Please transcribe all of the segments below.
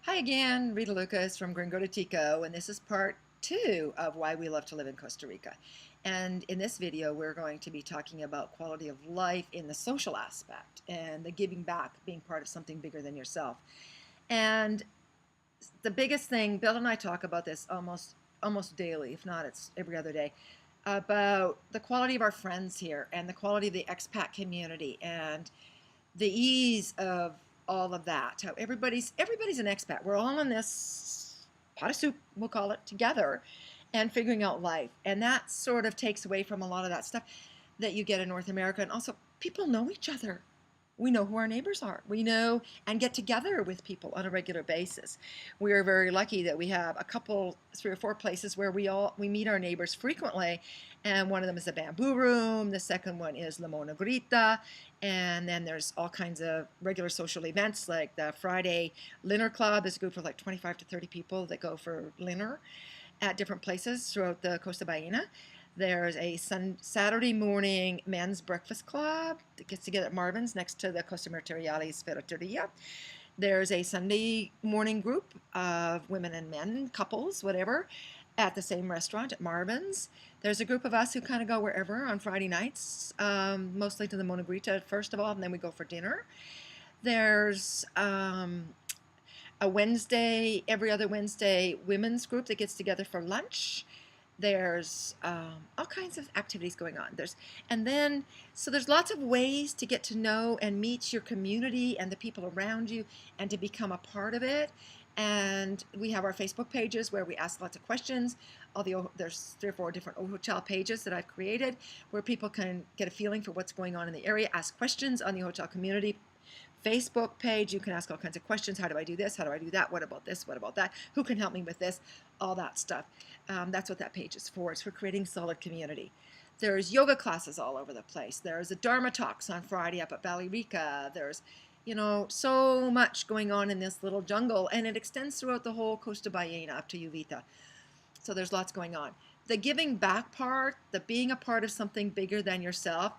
Hi again, Rita Lucas from Gringo to Tico, and this is part two of why we love to live in Costa Rica. And in this video, we're going to be talking about quality of life in the social aspect and the giving back, being part of something bigger than yourself. And the biggest thing, Bill and I talk about this almost daily, if not it's every other day, about the quality of our friends here and the quality of the expat community and the ease of all of that. How everybody's an expat. We're all in this pot of soup, we'll call it, together, and figuring out life. And that sort of takes away from a lot of that stuff that you get in North America. And also, people know each other. We know who our neighbors are. We know and get together with people on a regular basis. We are very lucky that we have a couple, 3 or 4 places where we meet our neighbors frequently, and one of them is the Bamboo Room. The second one is La Monagrita, and then there's all kinds of regular social events like the Friday Dinner Club. Is a group of like 25 to 30 people that go for dinner at different places throughout the Costa Ballena. There's a Saturday morning men's breakfast club that gets together at Marvin's next to the Costa Martiriales Ferreteria. There's a Sunday morning group of women and men, couples, whatever, at the same restaurant at Marvin's. There's a group of us who kind of go wherever on Friday nights, mostly to the Monagrita first of all, and then we go for dinner. There's a Wednesday, every other Wednesday, women's group that gets together for lunch. There's all kinds of activities going on. There's lots of ways to get to know and meet your community and the people around you and to become a part of it. And we have our Facebook pages where we ask lots of questions. There's 3 or 4 different hotel pages that I've created where people can get a feeling for what's going on in the area, ask questions on the hotel community Facebook page. You can ask all kinds of questions. How do I do this? How do I do that? What about this? What about that? Who can help me with this? All that stuff. That's what that page is for. It's for creating solid community. There's yoga classes all over the place. There's a Dharma talks on Friday up at Ballena Coast. There's, so much going on in this little jungle, and it extends throughout the whole Costa Ballena up to Uvita. So there's lots going on. The giving back part, the being a part of something bigger than yourself,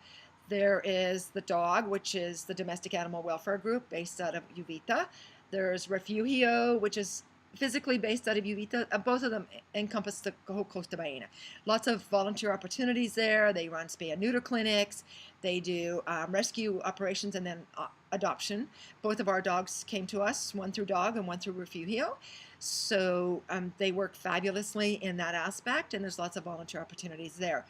there is the DOG, which is the Domestic Animal Welfare Group based out of Uvita. There's Refugio, which is physically based out of Uvita. Both of them encompass the whole Costa Ballena. Lots of volunteer opportunities there. They run spay and neuter clinics. They do rescue operations and then adoption. Both of our dogs came to us, one through DOG and one through Refugio. So they work fabulously in that aspect, and there's lots of volunteer opportunities there.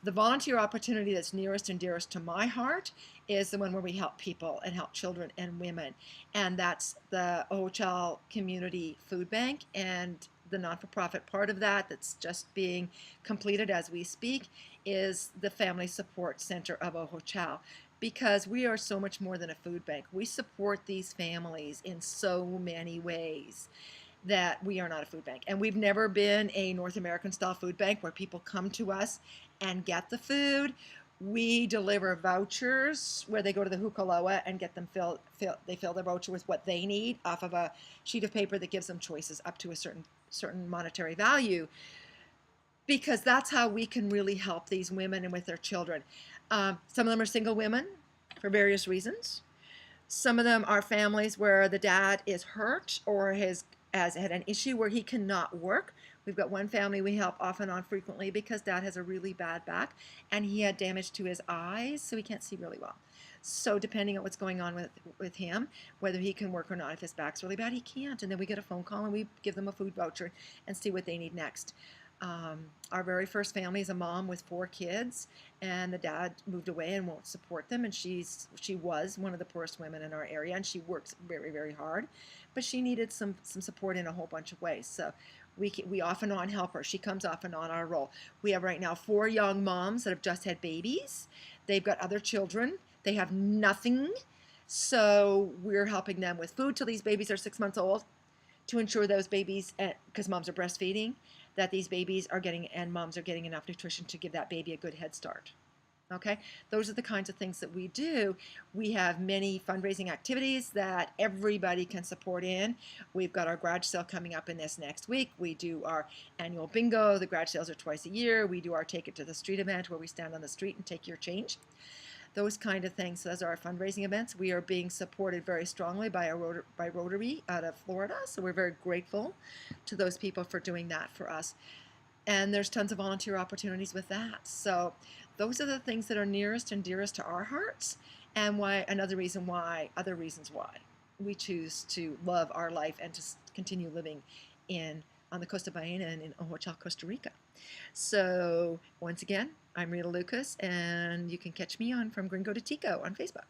The volunteer opportunity that's nearest and dearest to my heart is the one where we help people and help children and women. And that's the Hotel Community Food Bank, and the non-for-profit part of that that's just being completed as we speak is the Family Support Center of a hotel. Because we are so much more than a food bank. We support these families in so many ways that we are not a food bank. And we've never been a North American style food bank where people come to us and get the food. We deliver vouchers where they go to the Hukaloa and get them they fill their voucher with what they need off of a sheet of paper that gives them choices up to a certain monetary value, because that's how we can really help these women and with their children. Some of them are single women for various reasons. Some of them are families where the dad is hurt or has had an issue where he cannot work. We've got one family we help off and on frequently because dad has a really bad back and he had damage to his eyes, so he can't see really well. So depending on what's going on with him, whether he can work or not, if his back's really bad, he can't. And then we get a phone call and we give them a food voucher and see what they need next. Our very first family is a mom with 4 kids, and the dad moved away and won't support them, and she was one of the poorest women in our area, and she works very, very hard, but she needed some support in a whole bunch of ways. So we off and on help her. She comes off and on our role. We have right now 4 young moms that have just had babies. They've got other children. They have nothing, so we're helping them with food till these babies are 6 months old, to ensure those babies, because moms are breastfeeding, that these babies are getting and moms are getting enough nutrition to give that baby a good head start. Okay, those are the kinds of things that we do. We have many fundraising activities that everybody can support in. We've got our garage sale coming up in this next week. We do our annual bingo. The garage sales are twice a year. We do our Take It to the Street event where we stand on the street and take your change. those kind of things. So those are our fundraising events. We are being supported very strongly by by Rotary out of Florida, so we're very grateful to those people for doing that for us. And there's tons of volunteer opportunities with that. So those are the things that are nearest and dearest to our hearts, and why other reasons why we choose to love our life and to continue living on the Costa Ballena and in Ojochal, Costa Rica. So once again, I'm Rita Lucas, and you can catch me on From Gringo to Tico on Facebook.